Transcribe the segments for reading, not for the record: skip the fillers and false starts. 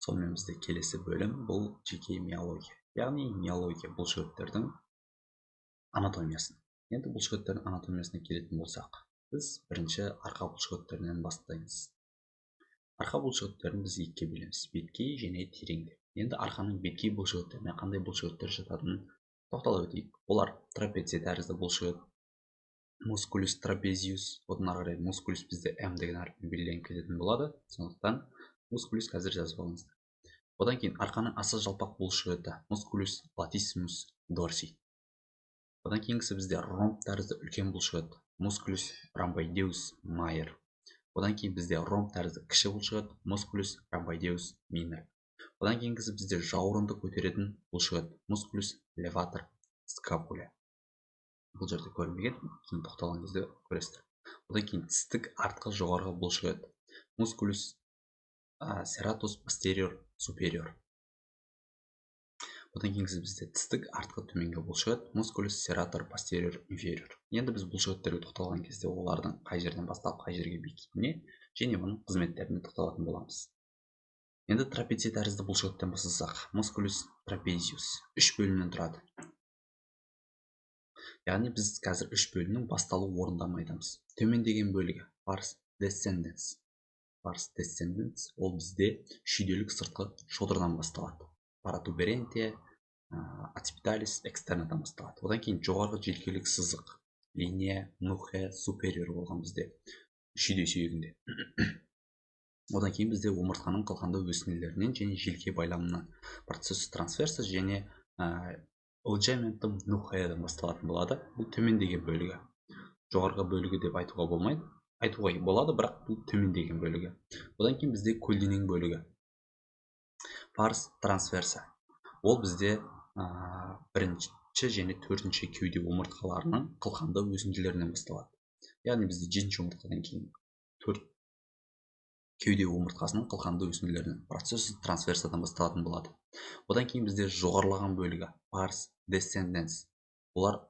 Сонымен бізде келесі бөлім бұл жеке миология. Яғни миология бұлшықеттердің анатомиясы. Енді бұлшықеттердің анатомиясына келетін болсақ, біз бірінші арқа бұлшықеттерінен бастаймыз. Арқа бұлшықеттерін біз екіге бөлеміз: беткей және тереңде. Енді арқаның беткей бұлшықеттеріне қандай бұлшықеттер жататынын тоқталып өтейік. Олар трапеция тәрізді бұлшықет, мускулюс трапезиус, одан ары қарай мускулюс бізде М деген әріппен белгіленіп кететін болады. Сондықтан мускулюс қазір жазып алыңыздар. Одан кейін арқаның аса жалпақ бұлшықеті мускулюс латиссимус дорси. Одан кейінгісі бізде ромб тәрізді үлкен бұлшықет мускулюс ромбоидеус майер. Одан кейін бізде ромб тәрізді кіші бұлшықет мускулюс ромбоидеус минор. Одан кейінгісі бізде жауырынды көтеретін бұлшықет мускулюс леватор скапуля. Бұл жерде көрмеген, кейін тоқталған кезде көресіздер. Одан кейін тістік артқы жоғарғы бұлшықет мускулюс серратус posterior superior. Одан кейінгісі бізде тістік артқы төменгі бұлшықет мускулюс serrator posterior inferior. Енді біз бұлшықеттерге тоқталған кезде олардың қай жерден бастап қай жерге бекитіне және оның қызметтеріне тоқталатын боламыз. Енді трапеция тәрізді бұлшықеттен бастасақ, мускулюс трапезиус 3 бөлімнен тұрады. Яғни біз қазір 3 бөлімнің басталу орындарын айтамыз. Төмендеген бөлігі pars descendens. Pars descendens ол бізде шүйделік сыртқы шодырдан басталады. Paratuberancia accipitalis externaдан басталады. Одан кейін жоғарғы желкелік сызық linea nuchae superior болған бізде шүйде сүйегінде. Одан кейін бізде омыртқаның қылқанды өсінділерінен және желке байламынан процесс трансверса және Ojamentum nuchaeдан басталатын болады. Бұл төмендеген бөлігі. Жоғарғы бөлігі деп айтуға болмайды. Айтуға болады, бірақ бұл төмендеген бөлігі. Одан кейін бізде көлденең бөлігі. Pars transversa. Ол бізде бірінші және төртінші кеуде омыртқаларының қылқанды өсінділерінен басталады. Яғни бізде жетінші омыртқадан кейін төрт кеуде омыртқасының қылқанды өсінділерінен процесс трансверсадан басталатын болады. Одан кейін бізде жоғарылаған бөлігі pars descendens. Олар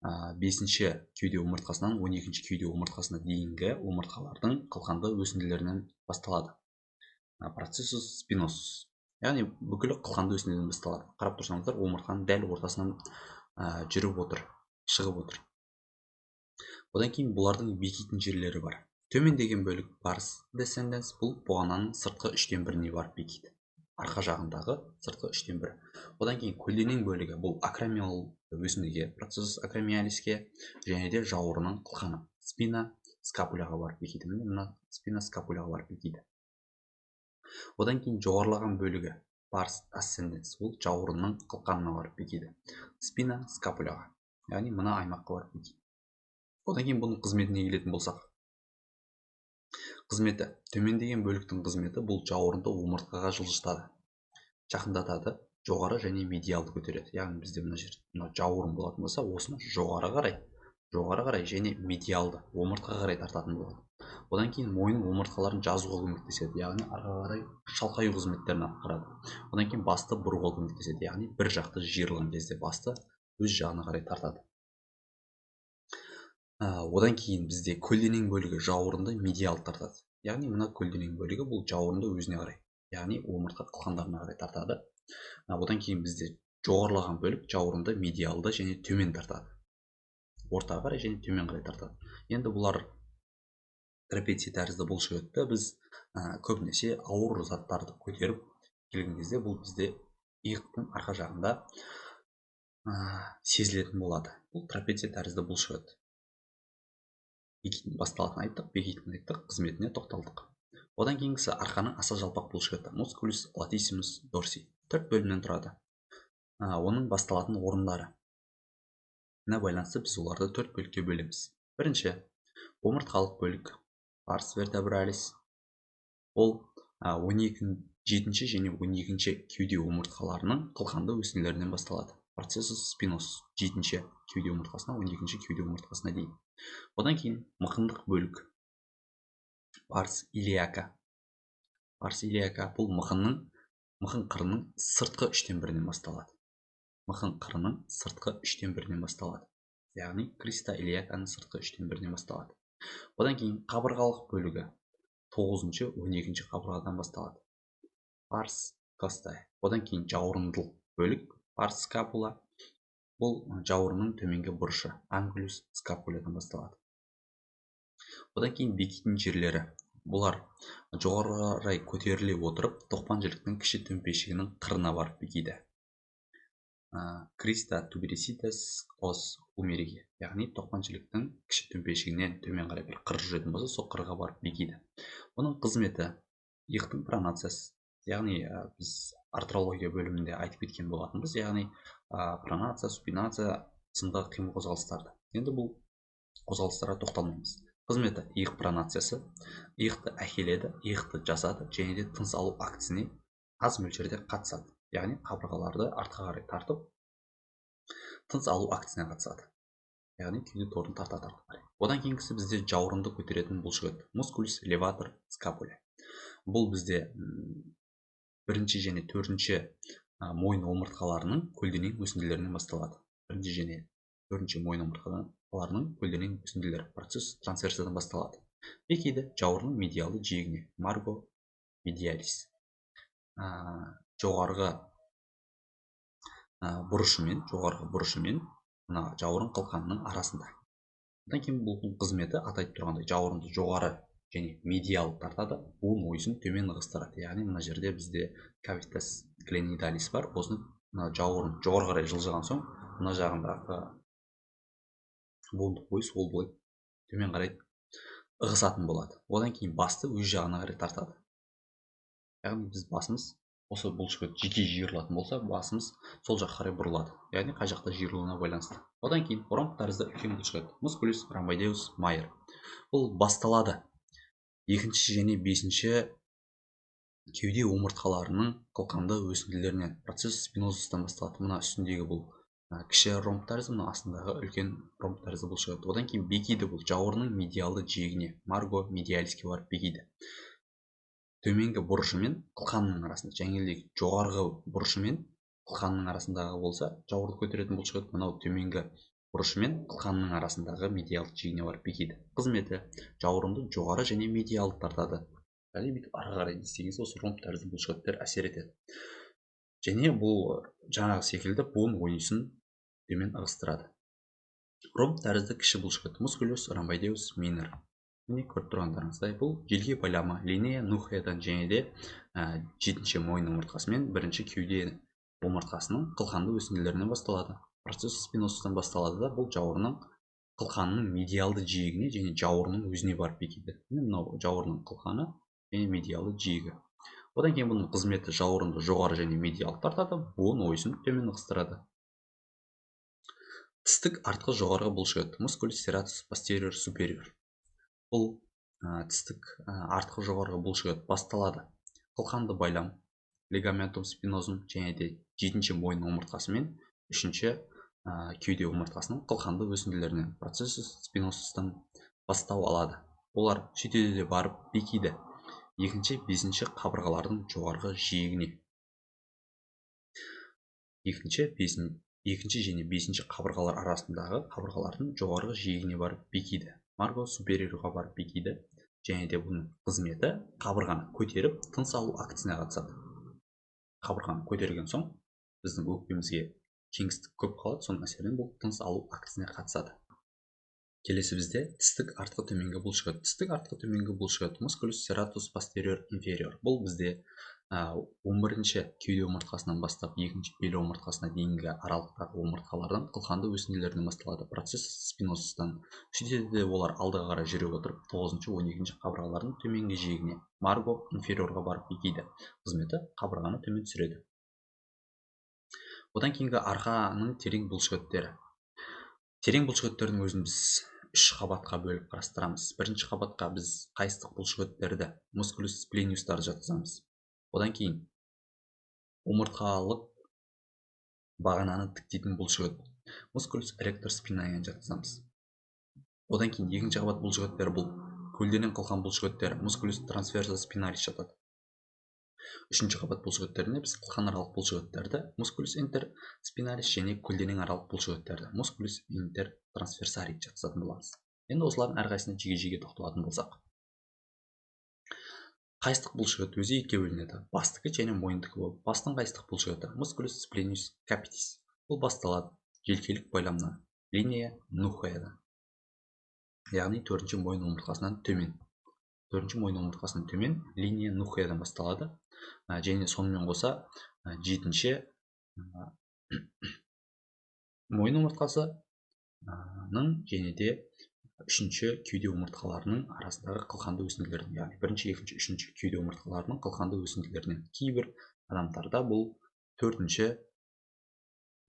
5-ші кеуде омыртқасынан 12-ші кеуде омыртқасына дейінгі омыртқалардың қылқанды өсінділерінен басталады. Processus spinosus. Яғни бүкілі қылқанды өсінділерінен басталады. Қарап тұрсаңыздар, омыртқаның дәл ортасынан жүріп отыр, шығып отыр. Одан кейін бұлардың бекитін жерлері бар. Төмендеген бөлік pars descendens бұл бұғананың сыртқы 1/3-іне барып бекиді. Арқа жағындағы сыртқы 1/3. Одан кейін көлденең бөлігі бұл акромиал өсіндіге, процесс акромиалиске және де жауырынның қылқаны спина скапуляға барып бекиді. Мына спина скапуляға барып бекиді. Одан кейін жоғарылаған бөлігі pars ascendens ол жауырынның қылқанына барып бекиді. Спина скапуляға, яғни мына аймаққа барып бекиді. Одан кейін бұның қызметіне келетін болсақ, қызметі төмендеген бөліктің қызметі бұл жауырынды омыртқаға жылжытады, жақындатады, жоғары және медиалды көтереді. Яғни бізде мына жауырын болатын болса, осыны жоғары қарай және медиалды омыртқаға қарай тартатын болады. Одан кейін мойын омыртқаларын жазуға көмектеседі, яғни арқа қарай шалқаю қызметтерін атқарады. Одан кейін басты бұруға көмектеседі, яғни бір жақты жиырылған кезде басты өз жағына қарай тартады. Одан кейін бізде көлденең бөлігі жауырынды медиалды тартады. Яғни мына көлденең бөлігі бұл жауырынды өзіне қарай, яғни омыртқа қылқандарына қарай тартады. Одан кейін бізде жоғарылаған бөлік жауырынды медиалды және төмен тартады. Ортаға қарай және төмен қарай тартады. Енді бұлар трапеция тәрізді бұлшықетті біз көбінесе ауыр заттарды көтеріп келген кезде бұл бізде иықтың арқа жағында сезілетін болады. Бұл трапеция тәрізді бұлшықет. Басталатын айттық, бекитін айттық, қызметіне тоқталдық. Одан кейінгісі арқаның аса жалпақ бұлшықеті мускулюс латиссимус дорси 4 бөлімнен тұрады. Оның басталатын орындары. Мына байланысты біз оларды 4 бөлікке бөлеміз. Бірінші, омыртқалық бөлік pars vertebralis. Ол 7-ші және 12-ші кеуде омыртқаларының қылқанды өсінділерінен басталады. Processus spinosus 7-ші кеуде омыртқасына 12-ші кеуде омыртқасына дейін. Одан кейін мықындық бөлік pars iliaca. Pars iliaca бұл мықын қырының сыртқы 1/3-нен басталады. Мықын қырының сыртқы 1/3-нен басталады. Яғни криста iliacаның сыртқы 1/3-нен басталады. Одан кейін қабырғалық бөлігі 9-ші 12-ші қабырғадан басталады. парс костая. Одан кейін жауырындылық бөлік парс скапула. Бұл жауырынның төменгі бұрышы ангулюс скапулядан басталады. Одан кейін бекитін жерлері. Бұлар жоғарыға қарай көтеріле отырып, тоқпан жіліктің кіші төмпешігінің қырына барып бекиді. Криста тубериситес ос умериге, яғни тоқпан жіліктің кіші төмпешігінен төмен қарай бір қыр жүретін болса, сол қырға барып бекиді. Оның қызметі иықтың пронациясы, яғни біз артрология бөлімінде айтып кеткен болатынбыз, яғни пронация, супинация сынды қимыл қозғалыстарды. Енді бұл қозғалыстарға тоқталмаймыз. Қызметі иық пронациясы, иықты әкеледі, иықты жазады, және де тыныс алу актісіне аз мөлшерде қатысады. Яғни қабырғаларды артқа қарай тартып, тыныс алу актісіне қатысады. Яғни кеуде торын тартады артқа қарай. Одан кейінгісі бізде жауырынды көтеретін бұлшық, мускулус элеватор скапуля. Бұл бізде бірінші және төртінші мойын омыртқаларының көлденең өсінділерінен басталады. Бірінші және төртінші мойын омыртқаларының көлденең өсінділері процесс трансверсиядан басталады. Бекиді жауырынның медиалды жиегіне, марго медиалис. Жоғарғы бұрышымен мына жауырын қылқанының арасында. Одан кейін бұл қызметі атайтып тұрғандай жауырынды жоғары және медиал тартады, буын ойысын төмен ығыстырады. Яғни мына жерде бізде кавитас клинидалис бар. Осыны жауырын жоғары қарай жылжыған соң, мына жағындағы буындық ойыс ол былай төмен қарай ығысатын болады. Одан кейін басты өз жағына қарай тартады. Яғни біз басымыз осы бұлшық жеке жиырылатын болса, басымыз сол жаққа қарай бұрылады. Яғни қай жақта жиырылуына байланысты. Одан кейін ромб тәрізді үлкен бұлшық, мускулус ромбоидеус майор. Бұл басталады екінші және бесінші кеуде омыртқаларының қылқанды өсінділерінен, процесс спинозустан басталады. Мына үстіндегі бұл кіші ромб тәрізді, мына астындағы үлкен ромб тәрізді бұлшық. Одан кейін бекиді бұл жауырынның медиалды жиегіне, марго медиалиске барып бекиді. Төменгі бұрышы мен қылқанның арасында, жаңелдегі жоғарғы бұрышы мен қылқанның арасындағы болса, жауырынды көтеретін бұлшық, мынау төменгі бұрышы мен қылқанның арасындағы медиалды жиегіне барып бекиді. Қызметі жауырынды жоғары және медиалды тартады. Яғни бүйтіп ары қарай істегенде осы ромб тәрізді бұлшықтар әсер етеді. Және бұл жаңағы секілді буын ойысын төмен ығыстырады. Ромб тәрізді кіші бұлшық, мускулус ромбоидеус минор. Міне көріп тұрғандарыңыздай, бұл желге байлама линея нухеядан және де жетінші мойын омыртқасы мен бірінші кеуде омыртқасының қылқанды өсінділерінен басталады. Процесс спинозустан басталады да, бұл жауырынның қылқанының медиалды жиегіне және жауырынның өзіне барып бекиді. Мынау жауырынның қылқаны және медиалды жиегі. Одан кейін бұның қызметі жауырынды жоғары және медиалды тартады, буын ойысын төмен ығыстырады. Тістік артқы жоғарғы бұлшық, мускулус серратус posterior superior. Бұл тістік артқы жоғарғы бұлшық басталады қылқанды байлам, лигаментум спинозум және де жетінші мойын омыртқасы мен үшінші кеуде омыртқасының қылқанды өсінділерінен, процесс спинозустан бастау алады. Олар сөйтеді де барып бекиді екінші, бесінші қабырғалардың жоғарғы жиегіне. Екінші және бесінші қабырғалар арасындағы қабырғалардың жоғарғы жиегіне барып бекиді. Марго супериорға барып бекиді, және де бұның қызметі қабырғаны көтеріп, тыныс алу актісіне қатысады. Қабырғаны көтерген соң, біздің өкпемізге кеңістік көп қалады, соның әсерінен бұл тыныс алу актісіне қатысады. Келесі бізде тістік артқы төменгі бұлшық. Тістік артқы төменгі бұлшық, мускулус серратус posterior inferior. Бұл бізде 11-ші кеуде омыртқасынан бастап 2-ші белі омыртқасына дейінгі аралықтағы омыртқалардың қылқанды өсінділерінен басталады. Процесс спинозустан. Сөйтеді де олар алдыға қарай жүре отырып, 9-ші, 12-ші қабырғалардың төменгі жиегіне, марго инфериорға барып бекиді. Қызметі қабырғаны төмен түсіреді. Одан кейінгі арқаның терең бұлшықеттері. Терең бұлшықеттердің өзін біз 3 қабатқа бөліп қарастырамыз. Бірінші қабатқа біз қайыстық бұлшықеттерді, мускулус сплениустарды жатқызамыз. Одан кейін омыртқалық бағананы тіктейтін бұлшықет, мускулус эректор спинаяны жатқызамыз. Одан кейін екінші қабат бұлшықеттер бұл көлденең қылқан бұлшықеттер, мускулус трансверса спиналис жатады. Үшінші қабат бұлшықеттеріне біз қылқан аралық бұлшықеттерді, мускулус интер спиналис және көлденең аралық бұлшықеттерді, мускулус интер трансверсарий жатқызатын боламыз. Енді осылардың әрқайсына жеке-жеке тоқталатын болсақ. қайыстық бұлшықет өзі екіге бөлінеді, бастікі және мойындікі болып. Бастың қайыстық бұлшықеті мускулус сплениус капитис. Бұл басталады желкелік байламнан, линия нухеядан, яғни төртінші мойын омыртқасынан төмен. Төртінші мойын омыртқасынан төмен линия нухеядан басталады. Және сонымен қоса жетінші мойын омыртқасының және де үшінші кеуде омыртқаларының арасындағы қылқанды өсінділердің, яғни бірінші, екінші, үшінші кеуде омыртқаларының қылқанды өсінділерінен. Кейбір адамдарда бұл төртінші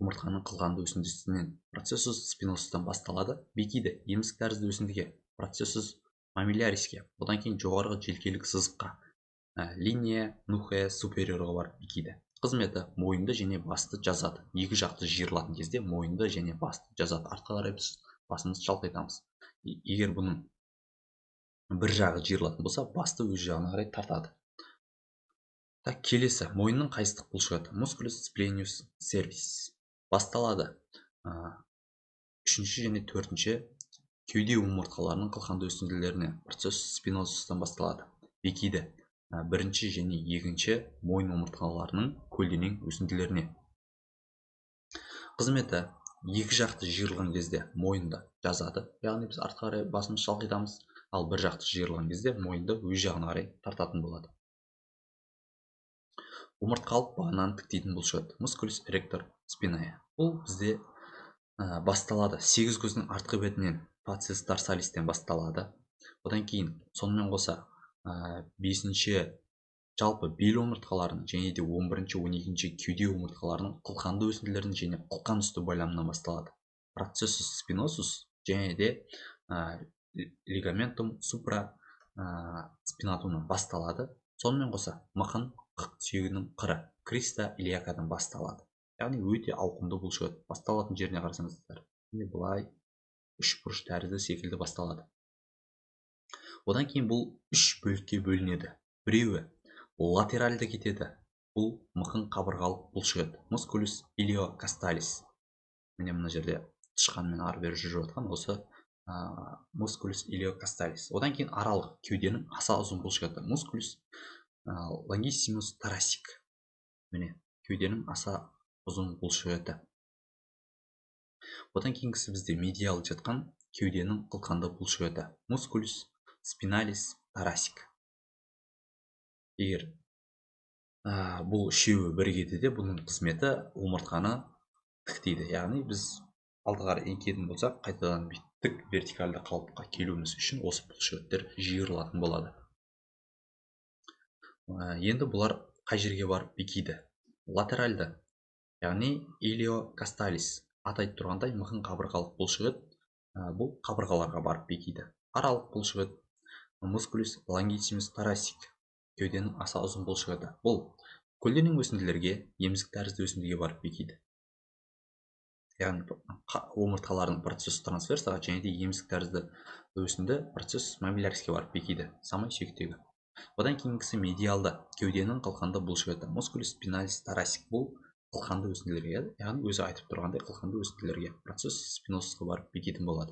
омыртқаның қылқанды өсіндісінен процессус спинозустан басталады, бекиді емізік тәрізді өсіндіге, процессус мамилляриске, одан кейін жоғарғы желкелік сызыққа, линия нухея супериорға барып бекиді. Қызметі мойынды және басты жазады. Екі жақты жиырылатын кезде мойынды және басты жазады. Артқа қарай біз басымызды шалқайтамыз. Егер бұның бір жағы жиырылатын болса, басты өз жағына қарай тартады. Келесі мойынның қайыстық бұлшықеті мускулус сплениус сервис басталады. Үшінші және төртінші кеуде омыртқаларының қылқанды өсінділеріне, процессус спинозустан басталады. Бекиді бірінші және екінші мойын омыртқаларының көлденең өсінділеріне. Қызметі екі жақты жиырылған кезде мойынды жазады, яғни біз артқа қарай басымызды шалқайтамыз, ал бір жақты жиырылған кезде мойынды өз жағына қарай тартатын болады. Омыртқалық бағананы тіктейтін бұлшықет мускулус эректор спиная. Бұл бізде басталады сегіз көздің артқы бетінен, фациус дорсалистен басталады. Одан кейін сонымен қоса бесінші жалпы бел омыртқаларының және де 11-ші 12-ші кеуде омыртқаларының қылқанды өсінділерінің және қылқан үсті байламынан басталады. Процессус спинозус және де лигаментум супра спинатумнан басталады. Сонымен қоса мықын қық сүйегінің қыры криста илиакадан басталады. Яғни өте ауқымды бұлшықет. Басталатын жеріне қарасаңыздар, былай үш бұрыш тәрізді секілді басталады. Одан кейін бұл үш бөлікке бөлінеді. Біреуі латеральды кетеді. Бұл мықын қабырғалық бұлшықет мускулус илиокасталис. Міне мына жерде тышқанмен ары бері жүріп жатқан осы мускулус илиокасталис. Одан кейін аралық кеуденің аса ұзын бұлшықеті мускулус лонгиссимус тарасик. Міне кеуденің аса ұзын бұлшықеті. Одан кейінгісі бізде медиал жатқан кеуденің қылқанды бұлшықеті мускулус спиналис тарасик. Егер бұл үшеуі бірігеді де, бұның қызметі омыртқаны тіктейді. Яғни біз алдыға еңкетін болсақ, қайтадан тік вертикальды қалыпқа келуіміз үшін осы бұлшықеттер жиырылатын болады. Енді бұлар қай жерге барып бекиді? Латеральды, яғни илиокасталис. Аты айтып тұрғандай мықын қабырғалық бұлшықет бұл қабырғаларға барып бекиді. Аралық бұлшықет мускулус лонгиссимус тарасик. Кеуденің аса ұзын бұлшықеті. Бұл көлденең өсінділерге, емізік тәрізді өсіндіге барып бекиді. Яғни омыртқалардың процессус трансверсаға және де емізік тәрізді өсінді процессус мамилляриске барып бекиді. Самай сүйектегі. Одан кейінгісі медиалды кеуденің қылқанды бұлшықеті мускулус спиналис тарасик. Бұл қылқанды өсінділерге, яғни өзі айтып тұрғандай қылқанды өсінділерге процессус спинозусқа барып бекитін болады.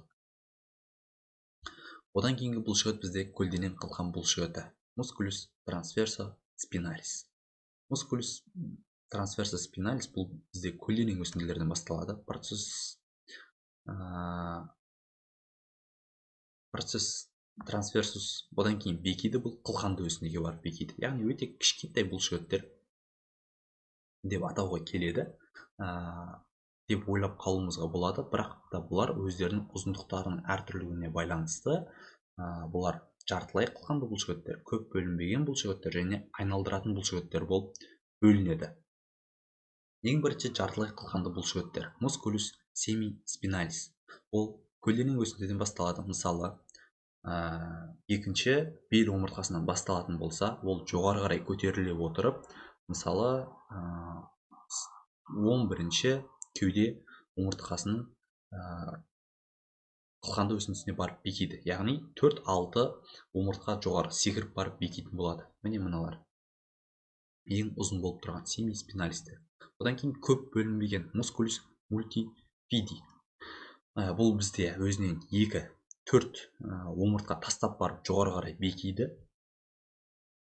Одан кейінгі бұлшықет бізде көлденең қылқан бұлшықеті мускулус трансверса спиналис. Мускулус трансверса спиналис бұл бізде көлденең өсінділерден басталады. Процесс трансверсус одан кейін бекиді, бұл қылқанды өсіндіге барып бекиді. Яғни өте кішкентай бұлшықеттер деп атауға келеді деп ойлап қалуымызға болады, бірақ та бұлар өздерінің ұзындықтарының әртүрлілігіне байланысты бұлар жартылай қылқанды бұлшықеттер, көп бөлінбеген бұлшықеттер және айналдыратын бұлшықеттер болып бөлінеді. Ең бірінші жартылай қылқанды бұлшықеттер мускулус семиспиналис. Ол көлденең өсіндіден басталады. Мысалы, екінші бел омыртқасынан басталатын болса, ол жоғары қарай көтеріле отырып, мысалы 11-ші кеуде омыртқасының қылқанды өсіндісіне барып бекиді. Яғни 4-6 омыртқа жоғары секіріп барып бекитін болады. Міне мыналар. Ең ұзын болып тұрған семиспиналистер. Одан кейін көп бөлінбеген мускулус мультифиди. Бұл бізде өзінен 2-4 омыртқа тастап барып жоғары қарай бекиді.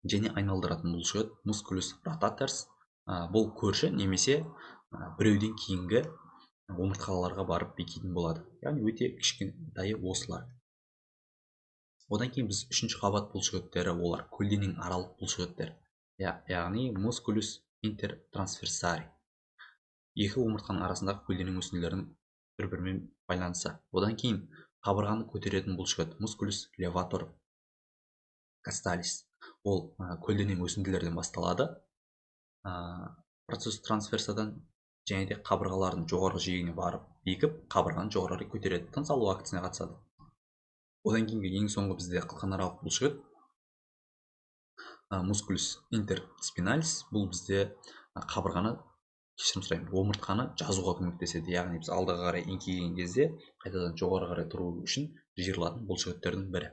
және айналдыратын бұлшықет мускулус ротаторс. Бұл көрші немесе біреуден кейінгі омыртқаларға барып бекитін болады. Яғни өте кішкентайы осылар. Одан кейін біз үшінші қабат бұлшықеттері, олар көлденең аралық бұлшықеттер, яғни мускулус интертрансверсари. Екі омыртқаның арасындағы көлденең өсінділердің бір-бірімен байланысы. Одан кейін қабырғаны көтеретін бұлшықет мускулус леватор касталис. Ол көлденең өсінділерден басталады. Процесс трансверсадан және де қабырғалардың жоғарғы жиегіне барып бекіп, қабырғаны жоғары көтереді, тыныс алу актісіне қатысады. Одан кейінгі ең соңғы бізде қылқанаралық бұлшықет мускулус интерспиналис. Бұл бізде қабырғаны, кешірім сұраймын, омыртқаны жазуға көмектеседі. Яғни біз алдыға қарай еңкейген кезде қайтадан жоғары қарай тұру үшін жиырылатын бұлшықеттердің бірі.